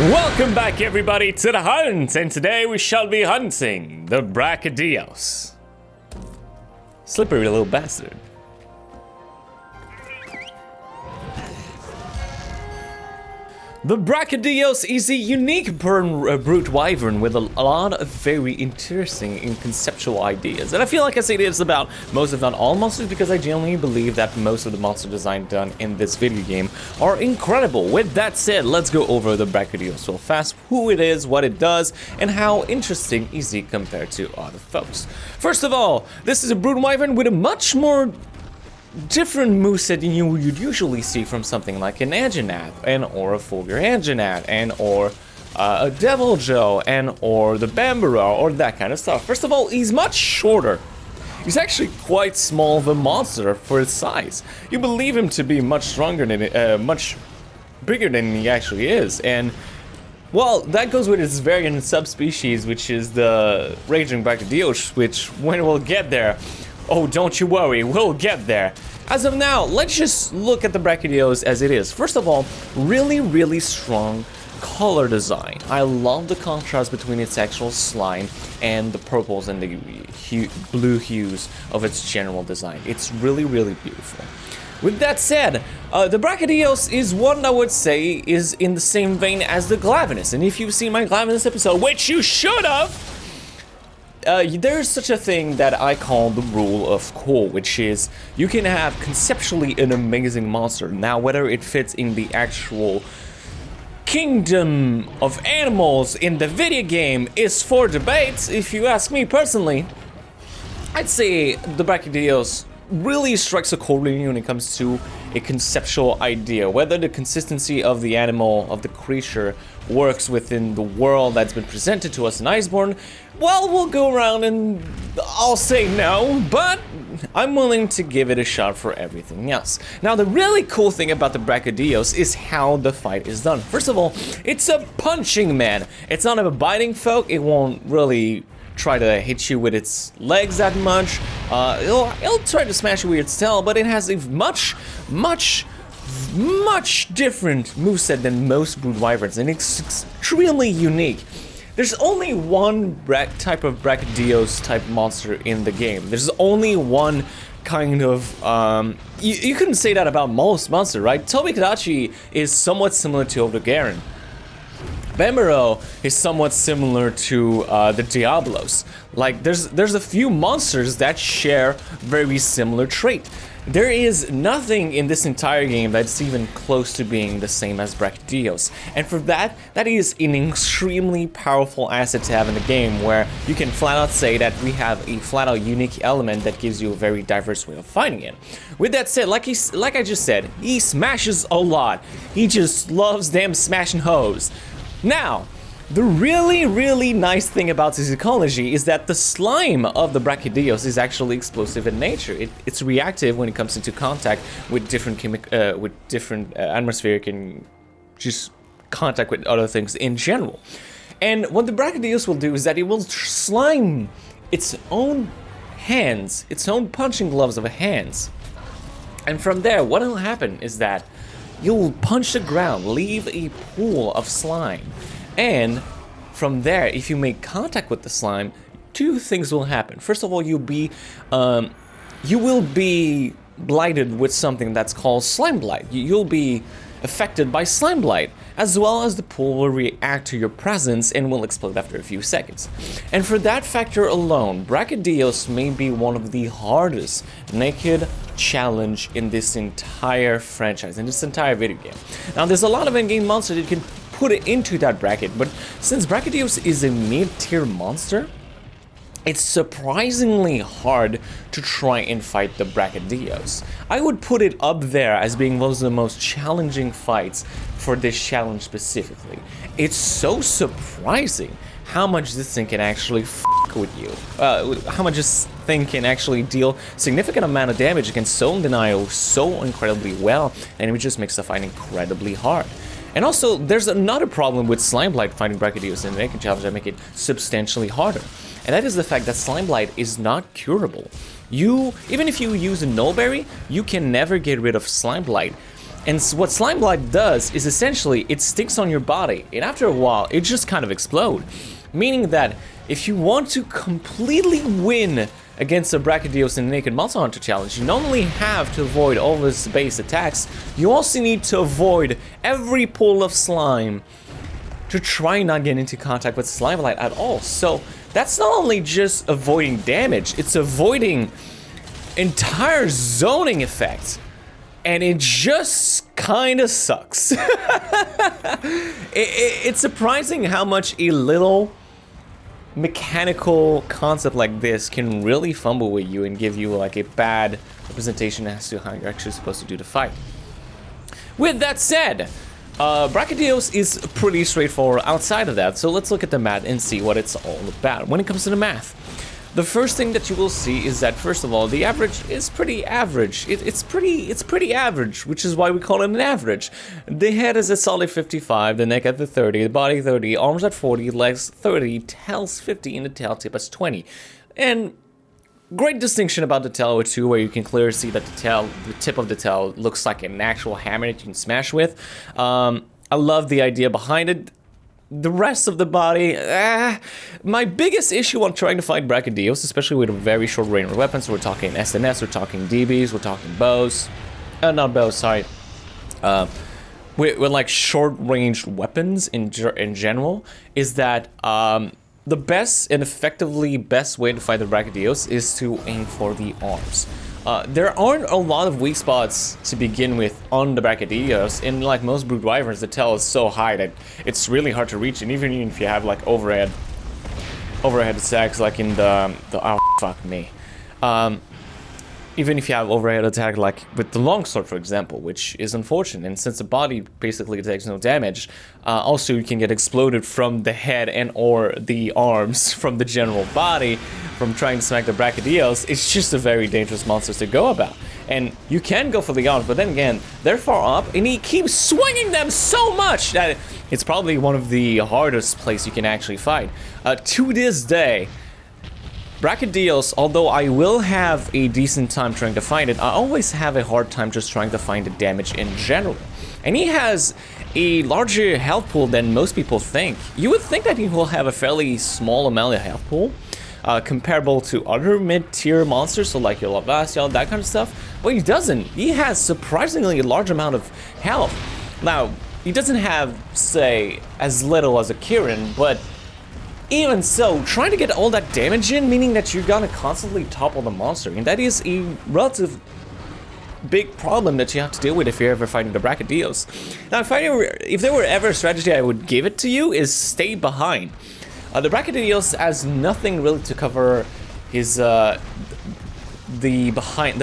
Welcome back, everybody, to the hunt, and today we shall be hunting the Brachydios. Slippery little bastard. The Brachydios is a unique brute wyvern with a lot of very interesting and conceptual ideas. And I feel like I say this about most, if not all, monsters because I genuinely believe that most of the monster design done in this video game are incredible. With that said, let's go over the Brachydios real fast, who it is, what it does, and how interesting is it compared to other foes. First of all, this is a brute wyvern with a much more different moveset than you would usually see from something like an Anjanath, or a Fulgur Anjanath, or a Devil Joe, or the Bambara, or that kind of stuff. First of all, he's much shorter. He's actually quite small of a monster for his size. You believe him to be much stronger than, much bigger than he actually is, and well, that goes with its variant subspecies, which is the Raging Brachydios, which, when we'll get there, oh, don't you worry, we'll get there. As of now, let's just look at the Brachydios as it is. First of all, really strong color design. I love the contrast between its actual slime and the purples and the blue hues of its general design. It's really beautiful. With that said, the Brachydios is one I would say is in the same vein as the Glavenus. And if you've seen my Glavenus episode, which you should have, there's such a thing that I call the rule of cool, which is you can have conceptually an amazing monster. Now, whether it fits in the actual kingdom of animals in the video game is for debate. If you ask me personally, I'd say the Brachydios really strikes a chord with you when it comes to a conceptual idea. Whether the consistency of the animal, of the creature, works within the world that's been presented to us in Iceborne, well, we'll go around and I'll say no, but I'm willing to give it a shot for everything else. Now, the really cool thing about the Brachydios is how the fight is done. First of all, it's a punching man. It's not a biting foe. It won't really try to hit you with its legs that much. It'll try to smash you with its tail, but it has a much different moveset than most brute wyverns, and it's extremely unique. There's only one type of Brachydios type monster in the game. There's only one kind of, you couldn't say that about most monsters, right? Tobi-Kadachi is somewhat similar to Odogaron. Bambara is somewhat similar to the Diablos. Like, there's a few monsters that share very similar trait. There is nothing in this entire game that's even close to being the same as Brachydios. And for that is an extremely powerful asset to have in the game, where you can flat out say that we have a flat out unique element that gives you a very diverse way of fighting it. With that said, like I just said, he smashes a lot. He just loves damn smashing hoes. Now, the really nice thing about this ecology is that the slime of the Brachydios is actually explosive in nature. It's reactive when it comes into contact with different atmospheric and just contact with other things in general. And what the Brachydios will do is that it will slime its own hands, its own punching gloves of hands. And from there, what will happen is that you'll punch the ground, leave a pool of slime, and from there, if you make contact with the slime, two things will happen. First of all, you will be blighted with something that's called slime blight. You'll be affected by slime blight, as well as the pool will react to your presence and will explode after a few seconds. And for that factor alone, Brachydios may be one of the hardest naked challenge in this entire franchise, in this entire video game. Now, there's a lot of in-game monsters that you can put it into that bracket, but since Brachydios is a mid-tier monster, it's surprisingly hard to try and fight the Brachydios. I would put it up there as being one of the most challenging fights for this challenge specifically. It's so surprising how much this thing can actually fuck with you. How much this thing can actually deal significant amount of damage against Zone Denial so incredibly well, and it just makes the fight incredibly hard. And also, there's another problem with Slime Blight fighting Brachydios in the Naked Challenge that make it substantially harder. And that is the fact that Slime Blight is not curable. Even if you use a Null Berry, you can never get rid of Slime Blight. And what Slime Blight does is essentially it sticks on your body, and after a while it just kind of explodes. Meaning that if you want to completely win against a Brachydios in the Naked Monster Hunter challenge, you not only have to avoid all of his base attacks, you also need to avoid every pool of slime to try not get into contact with Slime Blight at all. So that's not only just avoiding damage, it's avoiding entire zoning effects. And it just kind of sucks. It's surprising how much a little mechanical concept like this can really fumble with you and give you like a bad representation as to how you're actually supposed to do the fight. With that said, Brachydios is pretty straightforward outside of that, so let's look at the math and see what it's all about. When it comes to the math, the first thing that you will see is that, first of all, the average is pretty average. It's pretty average, which is why we call it an average. The head is a solid 55, the neck at the 30, the body 30, arms at 40, legs 30, tails 50, and the tail tip is 20. And great distinction about the tail too, where you can clearly see that the tip of the tail looks like an actual hammer that you can smash with. I love the idea behind it. The rest of the body, my biggest issue on trying to fight Brachydios, especially with a very short range weapons, we're talking SNS, we're talking DBs, we're talking bows, not bows, sorry, with like short range weapons in general, is that the best and effectively best way to fight the Brachydios is to aim for the arms. There aren't a lot of weak spots to begin with on the Brachydios, and like most brute wyverns, the tail is so high that it's really hard to reach, and even if you have like overhead attacks like in the oh fuck me, even if you have overhead attack like with the longsword, for example, which is unfortunate, and since the body basically takes no damage, also you can get exploded from the head and or the arms from the general body from trying to smack the Brachydios. It's just a very dangerous monster to go about. And you can go for the arms, but then again, they're far up, and he keeps swinging them so much that it's probably one of the hardest places you can actually fight. To this day, Brachydios, although I will have a decent time trying to find it, I always have a hard time just trying to find the damage in general. And he has a larger health pool than most people think. You would think that he will have a fairly small amount of health pool, comparable to other mid-tier monsters, so like your Lavacial, that kind of stuff, but he doesn't. He has surprisingly a large amount of health. Now, he doesn't have, say, as little as a Kirin, but even so, trying to get all that damage in, meaning that you're gonna constantly topple the monster, and that is a relative big problem that you have to deal with if you're ever fighting the Brachydios. Now, if there were ever a strategy I would give it to you, is stay behind. The Brachydios has nothing really to cover his the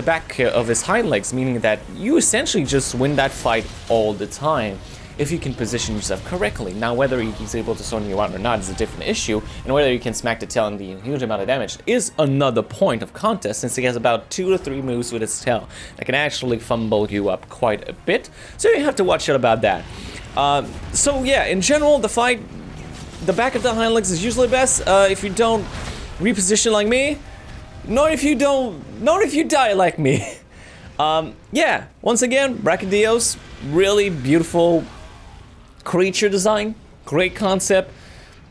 back of his hind legs, meaning that you essentially just win that fight all the time if you can position yourself correctly. Now, whether he's able to zone you out or not is a different issue, and whether you can smack the tail and deal a huge amount of damage is another point of contest, since he has about 2 to 3 moves with his tail that can actually fumble you up quite a bit, so you have to watch out about that. So yeah, in general, the fight, the back of the hind legs is usually best if you don't reposition like me, not if you die like me. Yeah, once again, Brachydios, really beautiful creature design, great concept,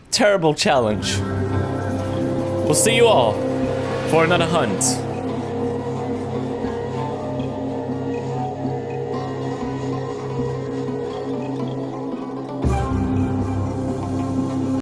terrible challenge. We'll see you all for another hunt.